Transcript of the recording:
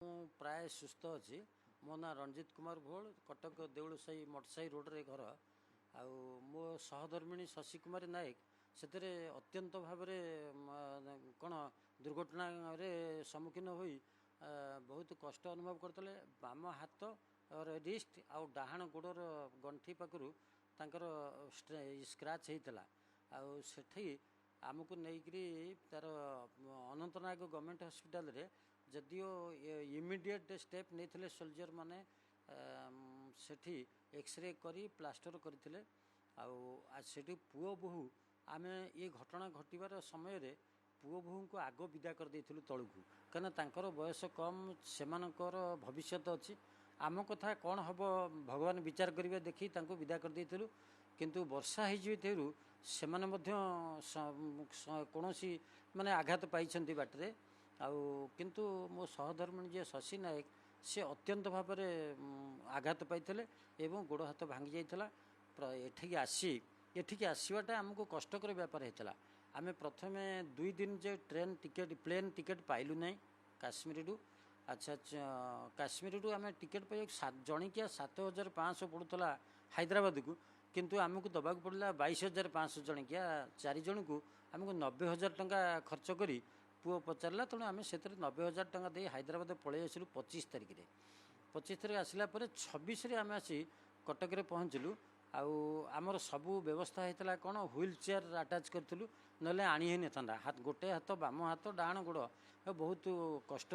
प्राय सुस्थ अच्छी मो ना रणजित कुमार भोल कटक देउल साई मटसाई रोड रे घर आउ मो सहधर्मिणी शशि कुमारी नायक से अत्यंत भाव कौन दुर्घटना रे सम्मुखीन हो बहुत कष्ट अनुभव करते बाम हाथ रिस्ट आउ डाहाण गोड़र गंठी पाखु तांकर स्क्राच होता आठी आमको नहींकरी तार अनंतनाग गवर्नमेंट हॉस्पिटल रे जदियो इमिडिएट स्टेप नहीं सोल्जर माने सेठी एक्सरे करी प्लास्टर करते आठी पुओ बोहू आम ये घटना घटवार समय रे पुओ बोहू को आग विदा कर देइथिलु तळुकु कना तांकर बयस कम सेमानकर भविष्य अच्छी आम कथा कौन हम भगवान विचार करेंगे देखी तांको विदा कर देइथिलु किंतु वर्षा हो कौन माने आघात पाई बाटरे किंतु मो सहधर्मिणी जी शशि नायक से अत्यंत भाव आघात पाई एवं गोड़ हाथ भांगी जाता एठिकी आसवाटा आमको कष्टकर व्यापार होता आम प्रथम 2 दिन जे ट्रेन टिकेट प्लेन टिकेट पाइलु ना काश्मीर रु अच्छा काश्मीर रु आम टिकेट पाई जणिकिया 7,500 पड़ूला हैदराबाद को किंतु आमको दबा पड़ा 22,500 जणिकिया 4 जन को आमको 90,000 टंका खर्च करी पुओ पचारा तेणु आम से 90,000 टंका दे हैदराबाद पलि आसलु 25 तारिख रे 25 तारिख आसला 26 रे आम आसी कटक रे पहुँचलु आमर सबू व्यवस्था होता कौन व्हील चेयर आटाच करूँ ना आनी ही था हाथ गोटे हाथ बाम हाथ डाण गोड़ बहुत कष्ट